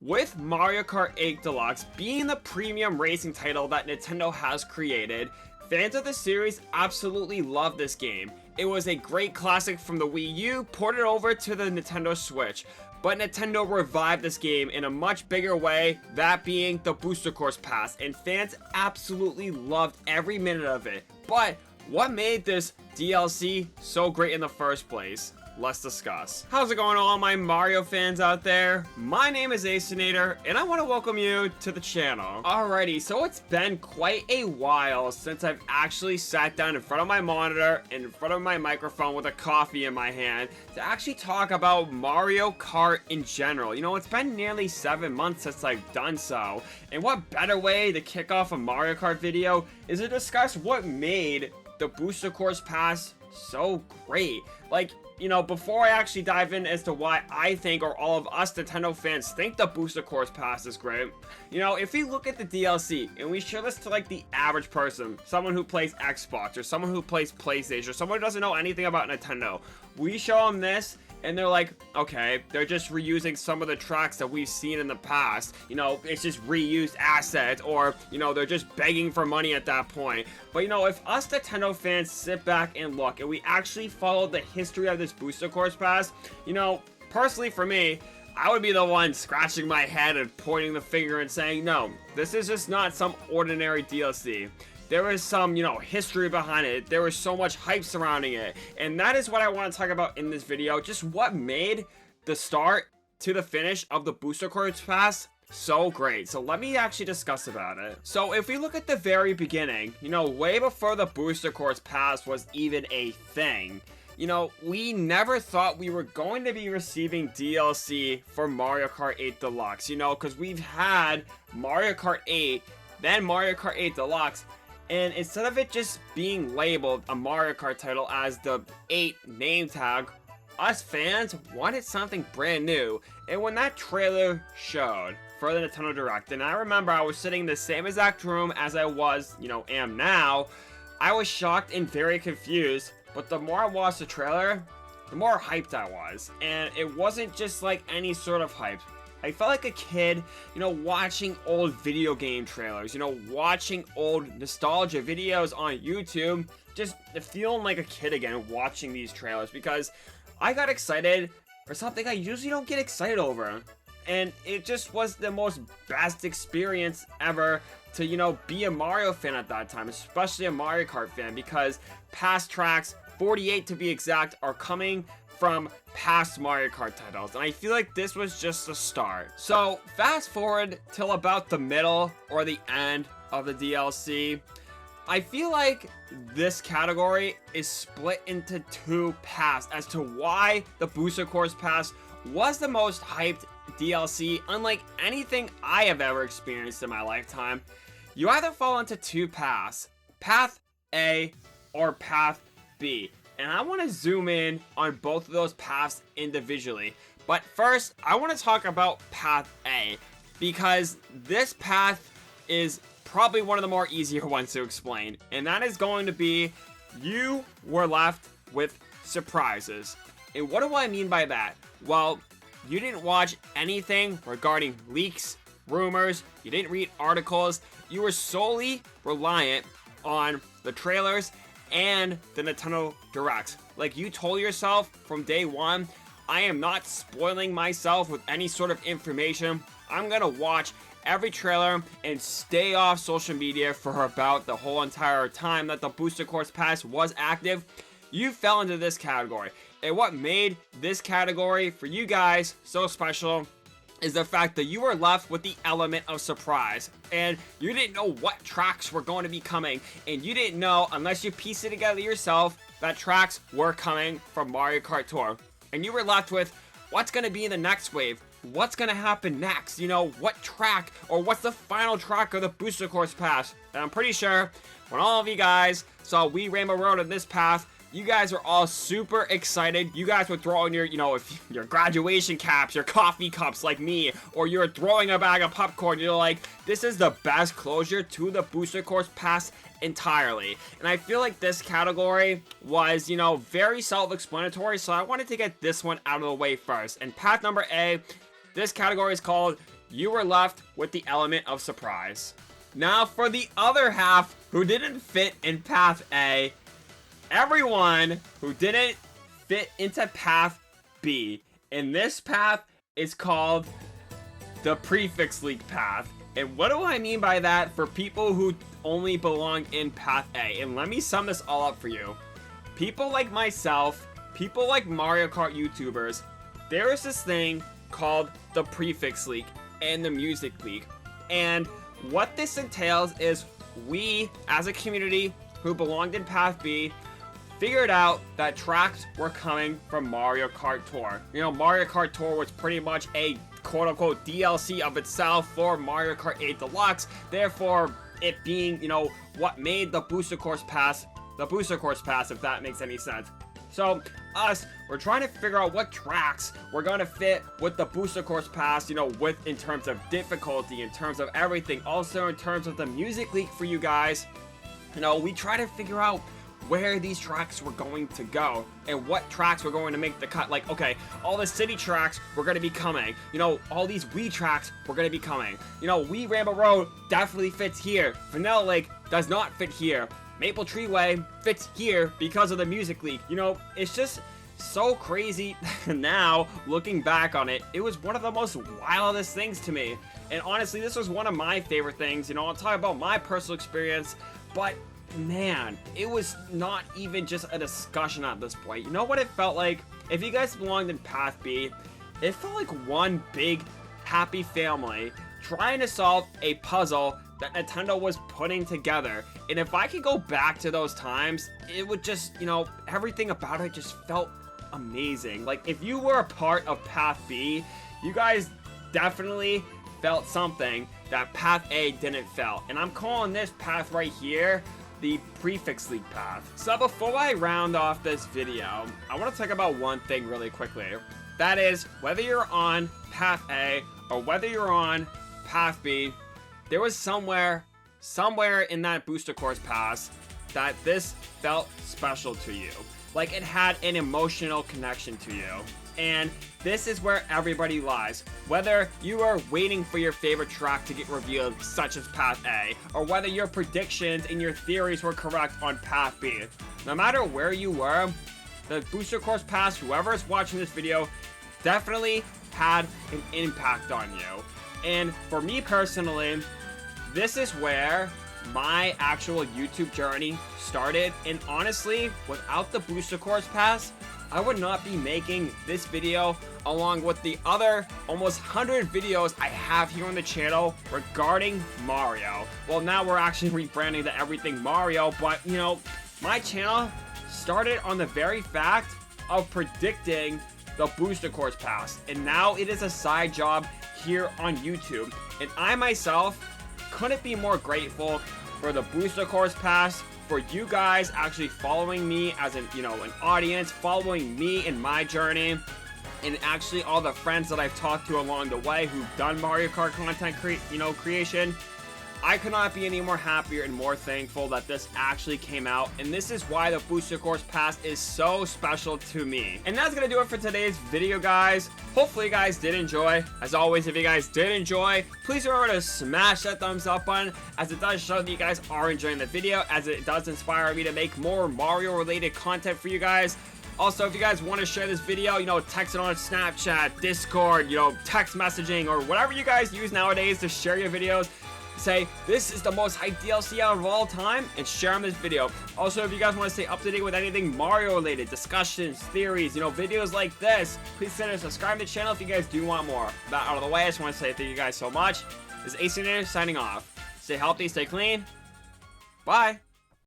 With Mario Kart 8 Deluxe being the premium racing title that Nintendo has created, fans of the series absolutely love this game. It was a great classic from the Wii U, ported over to the Nintendo Switch, but Nintendo revived this game in a much bigger way, that being the Booster Course Pass, and fans absolutely loved every minute of it. But what made this DLC so great in the first place? Let's discuss. How's it going, all my Mario fans out there? My name is xXaceinaterXx, and I want to welcome you to the channel. Alrighty, so it's been quite a while since I've actually sat down in front of my monitor and in front of my microphone with a coffee in my hand to actually talk about Mario Kart in general. You know, it's been nearly 7 months since I've done so, and what better way to kick off a Mario Kart video is to discuss what made the Booster Course Pass so great. Like, you know, before I actually dive in as to why I think, or all of us Nintendo fans think the Booster Course Pass is great, you know, if we look at the DLC and we show this to like the average person, someone who plays Xbox or someone who plays PlayStation or someone who doesn't know anything about Nintendo, we show them this and they're like, okay, they're just reusing some of the tracks that we've seen in the past. You know, it's just reused assets, or, you know, they're just begging for money at that point. But, you know, if us Nintendo fans sit back and look, and we actually follow the history of this Booster Course Pass, you know, personally for me, I would be the one scratching my head and pointing the finger and saying, no, this is just not some ordinary DLC. There is some, you know, history behind it. There was so much hype surrounding it. And that is what I want to talk about in this video. Just what made the start to the finish of the Booster Course Pass so great. So let me actually discuss about it. So if we look at the very beginning, you know, way before the Booster Course Pass was even a thing, you know, we never thought we were going to be receiving DLC for Mario Kart 8 Deluxe, you know, because we've had Mario Kart 8, then Mario Kart 8 Deluxe, and instead of it just being labeled a Mario Kart title as the 8 name tag, us fans wanted something brand new. And when that trailer showed for the Nintendo Direct, and I remember I was sitting in the same exact room as I was, you know, am now, I was shocked and very confused. But the more I watched the trailer, the more hyped I was. And it wasn't just like any sort of hype. I felt like a kid, you know, watching old video game trailers, you know, watching old nostalgia videos on YouTube, just feeling like a kid again watching these trailers, because I got excited for something I usually don't get excited over. And it just was the most best experience ever to, you know, be a Mario fan at that time, especially a Mario Kart fan, because past tracks, 48 to be exact, are coming from past Mario Kart titles, and I feel like this was just the start. So fast forward till about the middle or the end of the DLC, I feel like this category is split into two paths as to why the Booster Course Pass was the most hyped DLC unlike anything I have ever experienced in my lifetime. You either fall into two paths, Path A or Path B. And I want to zoom in on both of those paths individually. But first, I want to talk about Path A, because this path is probably one of the more easier ones to explain. And that is going to be, you were left with surprises. And what do I mean by that? Well, you didn't watch anything regarding leaks, rumors, you didn't read articles, you were solely reliant on the trailers and the Nintendo Direct. Like, you told yourself from day one, I am not spoiling myself with any sort of information. I'm gonna watch every trailer and stay off social media for about the whole entire time that the Booster Course Pass was active. You fell into this category. And what made this category for you guys so special is the fact that you were left with the element of surprise, and you didn't know what tracks were going to be coming, and you didn't know, unless you pieced it together yourself, that tracks were coming from Mario Kart Tour. And you were left with what's going to be in the next wave, what's going to happen next, you know, what track, or what's the final track of the Booster Course Pass. And I'm pretty sure when all of you guys saw We Rainbow Road in this path, you guys are all super excited. You guys were throwing your, you know, if your graduation caps, your coffee cups like me, or you're throwing a bag of popcorn. You're like, this is the best closure to the Booster Course Pass entirely. And I feel like this category was, you know, very self-explanatory, so I wanted to get this one out of the way first. And path number A, this category is called you were left with the element of surprise. Now for the other half who didn't fit in Path A, everyone who didn't fit into Path B. And this path is called the prefix leak path. And what do I mean by that for people who only belong in Path A? And let me sum this all up for you. People like myself, people like Mario Kart YouTubers, there is this thing called the prefix leak and the music leak. And what this entails is we, as a community who belonged in Path B, figured out that tracks were coming from Mario Kart Tour. You know, Mario Kart Tour was pretty much a quote-unquote DLC of itself for Mario Kart 8 Deluxe, therefore it being, you know, what made the booster course pass, if that makes any sense. So, we're trying to figure out what tracks we're gonna fit with the booster course pass, you know, with in terms of difficulty, in terms of everything, also in terms of the music leak for you guys. You know, we try to figure out where these tracks were going to go and what tracks were going to make the cut. Like, okay, all the city tracks were going to be coming. You know, all these Wii tracks were going to be coming. You know, Wii Rainbow Road definitely fits here. Vanilla Lake does not fit here. Maple Tree Way fits here because of the music leak. You know, it's just so crazy. Now, looking back on it, it was one of the most wildest things to me. And honestly, this was one of my favorite things. You know, I'll talk about my personal experience, but man, it was not even just a discussion at this point. You know what it felt like? If you guys belonged in Path B, it felt like one big happy family trying to solve a puzzle that Nintendo was putting together. And if I could go back to those times, it would just, you know, everything about it just felt amazing. Like, if you were a part of Path B, you guys definitely felt something that Path A didn't feel. And I'm calling this path right here the prefix leak path. So before I round off this video, I want to talk about one thing really quickly. That is, whether you're on Path A or whether you're on Path B, there was somewhere in that booster course pass that this felt special to you. Like, it had an emotional connection to you. And this is where everybody lies. Whether you are waiting for your favorite track to get revealed, such as Path A, or whether your predictions and your theories were correct on Path B. No matter where you were, the booster course pass, whoever is watching this video, definitely had an impact on you. And for me personally, this is where my actual YouTube journey started. And honestly, without the booster course pass, I would not be making this video along with the other almost 100 videos I have here on the channel regarding Mario. Well, now we're actually rebranding to Everything Mario, but you know, my channel started on the very fact of predicting the booster course pass, and now it is a side job here on YouTube. And I myself couldn't be more grateful for the booster course pass, for you guys actually following me as an, you know, an audience, following me in my journey, and actually all the friends that I've talked to along the way who've done Mario Kart content creation. I could not be any more happier and more thankful that this actually came out, and this is why the booster course pass is so special to me. And that's gonna do it for today's video, guys. Hopefully you guys did enjoy. As always, if you guys did enjoy, please remember to smash that thumbs up button, as it does show that you guys are enjoying the video, as it does inspire me to make more Mario related content for you guys. Also, if you guys want to share this video, you know, text it on Snapchat, Discord, you know, text messaging, or whatever you guys use nowadays to share your videos. Say, this is the most hyped DLC out of all time, and share on this video. Also, if you guys want to stay up to date with anything Mario related, discussions, theories, you know, videos like this, please consider subscribing to the channel if you guys do want more. That out of the way, I just want to say thank you guys so much. This is xXaceinater signing off. Stay healthy, stay clean. Bye.